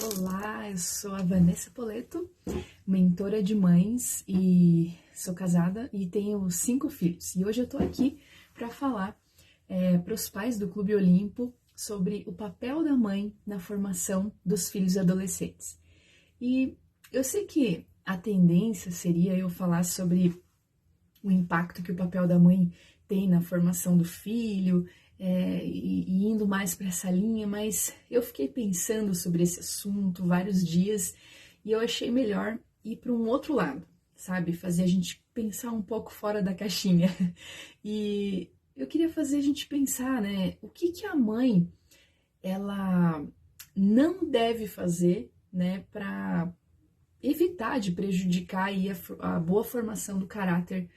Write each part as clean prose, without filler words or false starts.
Olá, eu sou a Vanessa Poleto, mentora de mães e sou casada e tenho 5 filhos. E hoje eu tô aqui para falar para os pais do Clube Olimpo sobre o papel da mãe na formação dos filhos e adolescentes. E eu sei que a tendência seria eu falar sobre o impacto que o papel da mãe tem na formação do filho, e indo mais para essa linha, mas eu fiquei pensando sobre esse assunto vários dias e eu achei melhor ir para um outro lado, sabe? Fazer a gente pensar um pouco fora da caixinha. E eu queria fazer a gente pensar, né? O que a mãe, ela não deve fazer, né? Para evitar de prejudicar aí a boa formação do caráter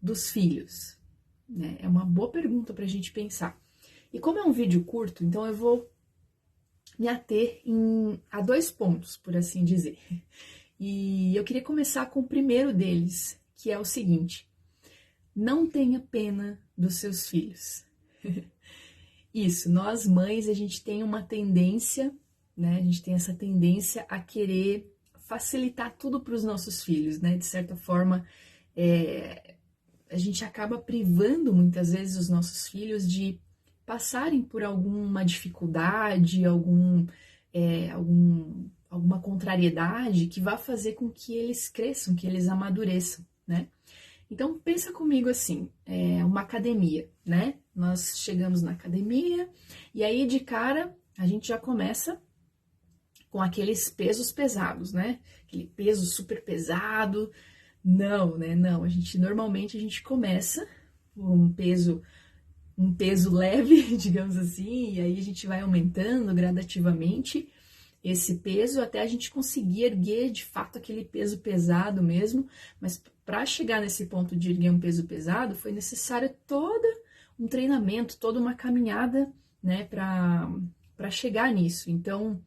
dos filhos, né? É uma boa pergunta para a gente pensar. E como é um vídeo curto, então eu vou me ater a 2 pontos, por assim dizer. E eu queria começar com o primeiro deles, que é o seguinte: não tenha pena dos seus filhos. Isso, nós mães, a gente tem uma tendência, né? A gente tem essa tendência a querer facilitar tudo para os nossos filhos, né? De certa forma, a gente acaba privando muitas vezes os nossos filhos de passarem por alguma dificuldade, alguma contrariedade que vá fazer com que eles cresçam, que eles amadureçam, né? Então pensa comigo assim, uma academia, né? Nós chegamos na academia e aí de cara a gente já começa com aqueles pesos pesados, né? Aquele peso super pesado. Não, né? Não, normalmente a gente começa por um peso leve, digamos assim, e aí a gente vai aumentando gradativamente esse peso até a gente conseguir erguer de fato aquele peso pesado mesmo, mas para chegar nesse ponto de erguer um peso pesado foi necessário todo um treinamento, toda uma caminhada, né, para chegar nisso. Então,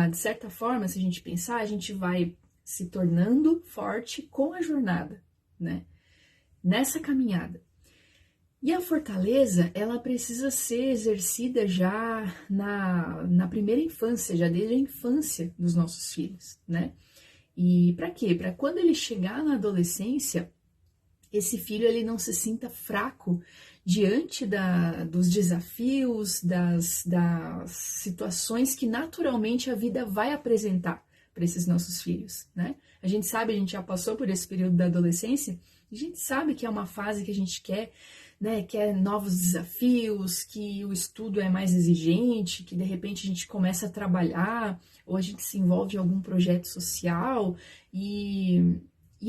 de certa forma, se a gente pensar, a gente vai se tornando forte com a jornada, né, nessa caminhada. E a fortaleza, ela precisa ser exercida já na primeira infância, já desde a infância dos nossos filhos, né? E para quê? Para quando ele chegar na adolescência, esse filho ele não se sinta fraco diante dos desafios, das situações que naturalmente a vida vai apresentar para esses nossos filhos, né? A gente sabe, a gente já passou por esse período da adolescência, a gente sabe que é uma fase que a gente quer, né, quer novos desafios, que o estudo é mais exigente, que de repente a gente começa a trabalhar, ou a gente se envolve em algum projeto social, e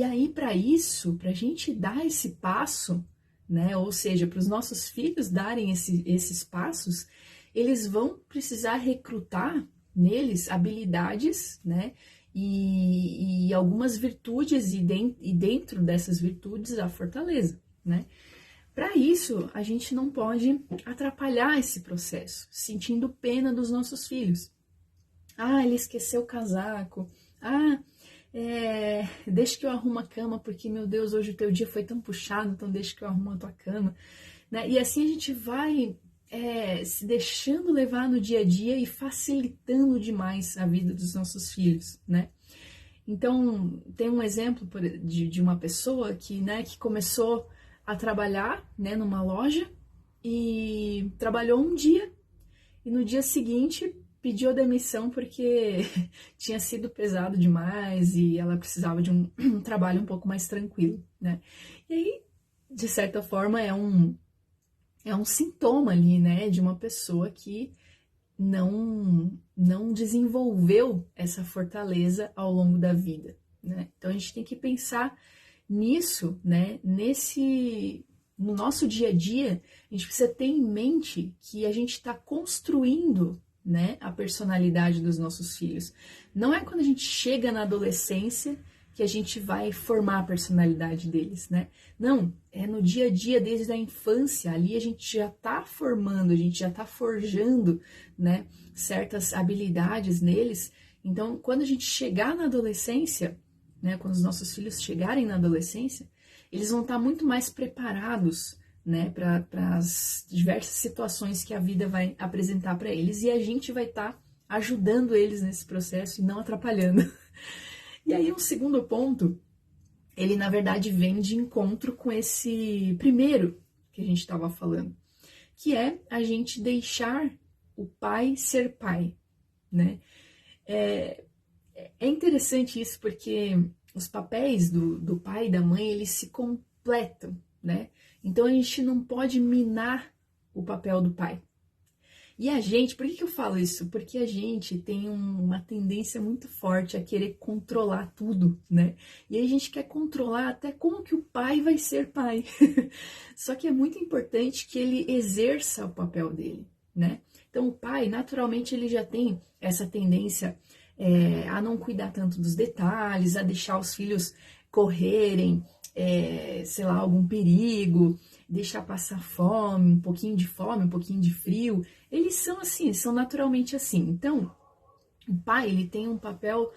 aí para isso, para a gente dar esse passo, né, ou seja, para os nossos filhos darem esses passos, eles vão precisar recrutar neles habilidades, né, e algumas virtudes, e dentro dessas virtudes a fortaleza, né. Para isso, a gente não pode atrapalhar esse processo, sentindo pena dos nossos filhos. Ah, ele esqueceu o casaco. Ah, deixa que eu arrumo a cama, porque, meu Deus, hoje o teu dia foi tão puxado, então deixa que eu arrumo a tua cama. Né? E assim a gente vai se deixando levar no dia a dia e facilitando demais a vida dos nossos filhos, né? Então, tem um exemplo de uma pessoa que começou a trabalhar, né, numa loja e trabalhou um dia e no dia seguinte pediu demissão porque tinha sido pesado demais e ela precisava de um trabalho um pouco mais tranquilo, né? E aí, de certa forma, é um sintoma ali, né, de uma pessoa que não desenvolveu essa fortaleza ao longo da vida, né? Então a gente tem que pensar nisso, né? No nosso dia a dia, a gente precisa ter em mente que a gente está construindo, né, a personalidade dos nossos filhos. Não é quando a gente chega na adolescência que a gente vai formar a personalidade deles, né? Não, é no dia a dia, desde a infância, ali a gente já está formando, a gente já está forjando, né, certas habilidades neles. Então, quando a gente chegar na adolescência, né, quando os nossos filhos chegarem na adolescência, eles vão estar muito mais preparados, né, para as diversas situações que a vida vai apresentar para eles, e a gente vai estar ajudando eles nesse processo e não atrapalhando. E aí, um segundo ponto, ele na verdade vem de encontro com esse primeiro que a gente estava falando, que é a gente deixar o pai ser pai, né? É interessante isso porque os papéis do pai e da mãe, eles se completam, né? Então a gente não pode minar o papel do pai. E a gente, por que eu falo isso? Porque a gente tem uma tendência muito forte a querer controlar tudo, né? E aí a gente quer controlar até como que o pai vai ser pai. Só que é muito importante que ele exerça o papel dele, né? Então o pai, naturalmente, ele já tem essa tendência a não cuidar tanto dos detalhes, a deixar os filhos correrem, sei lá, algum perigo, deixar passar fome, um pouquinho de frio. Eles são assim, são naturalmente assim. Então, o pai, ele tem um papel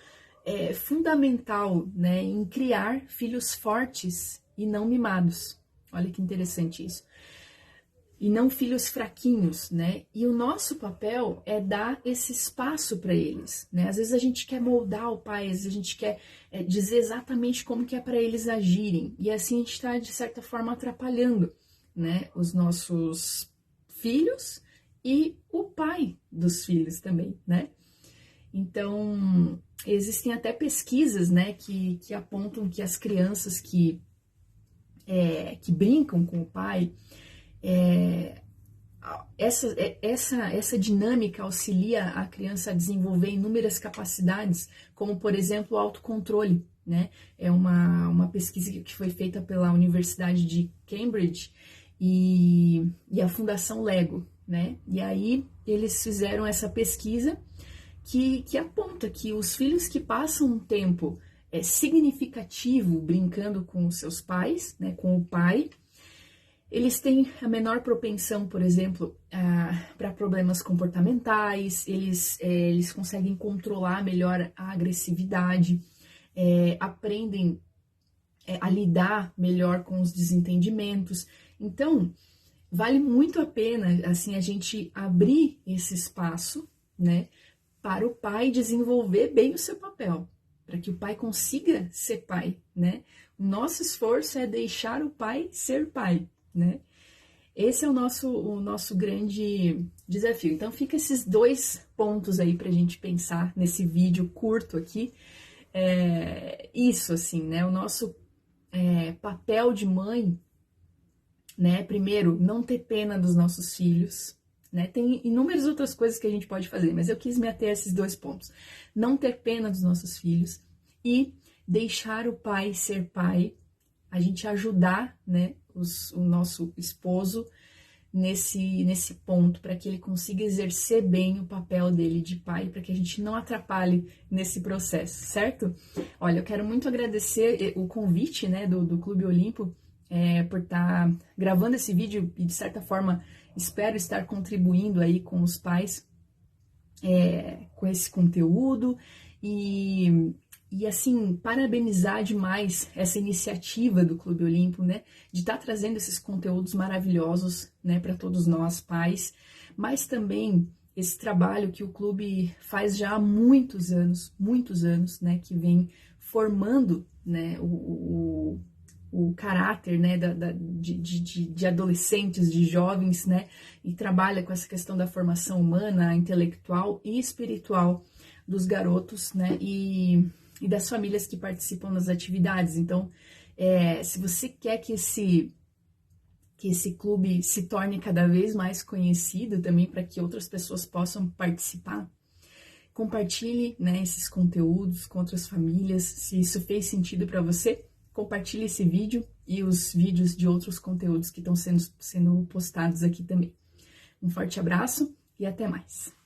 fundamental, né, em criar filhos fortes e não mimados. Olha que interessante isso. E não filhos fraquinhos, né? E o nosso papel é dar esse espaço para eles, né? Às vezes a gente quer moldar o pai, às vezes a gente quer dizer exatamente como que é para eles agirem. E assim a gente está, de certa forma, atrapalhando, né, os nossos filhos e o pai dos filhos também, né? Então, existem até pesquisas, né, que apontam que as crianças que brincam com o pai, essa dinâmica auxilia a criança a desenvolver inúmeras capacidades, como, por exemplo, o autocontrole, né? É uma pesquisa que foi feita pela Universidade de Cambridge e a Fundação Lego, né? E aí eles fizeram essa pesquisa que aponta que os filhos que passam um tempo significativo brincando com os seus pais, né, com o pai, eles têm a menor propensão, por exemplo, para problemas comportamentais, eles conseguem controlar melhor a agressividade, aprendem a lidar melhor com os desentendimentos. Então, vale muito a pena, assim, a gente abrir esse espaço, né, para o pai desenvolver bem o seu papel, para que o pai consiga ser pai, né? O nosso esforço é deixar o pai ser pai, né? Esse é o nosso grande desafio. Então, fica esses 2 pontos aí para a gente pensar nesse vídeo curto aqui. Isso, assim, né? O nosso papel de mãe, né? Primeiro, não ter pena dos nossos filhos, né? Tem inúmeras outras coisas que a gente pode fazer, mas eu quis me ater a esses 2 pontos. Não ter pena dos nossos filhos e deixar o pai ser pai, a gente ajudar, né, o nosso esposo nesse ponto, para que ele consiga exercer bem o papel dele de pai, para que a gente não atrapalhe nesse processo, certo? Olha, eu quero muito agradecer o convite, né, do Clube Olimpo, por estar gravando esse vídeo e, de certa forma, espero estar contribuindo aí com os pais com esse conteúdo e assim, parabenizar demais essa iniciativa do Clube Olimpo, né, de estar trazendo esses conteúdos maravilhosos, né, para todos nós pais, mas também esse trabalho que o clube faz já há muitos anos, né, que vem formando, né, o caráter, né, de adolescentes, de jovens, né, e trabalha com essa questão da formação humana, intelectual e espiritual dos garotos, né, e das famílias que participam das atividades. Então, se você quer que esse clube se torne cada vez mais conhecido também, para que outras pessoas possam participar, compartilhe, né, esses conteúdos com outras famílias. Se isso fez sentido para você, compartilhe esse vídeo e os vídeos de outros conteúdos que estão sendo postados aqui também. Um forte abraço e até mais!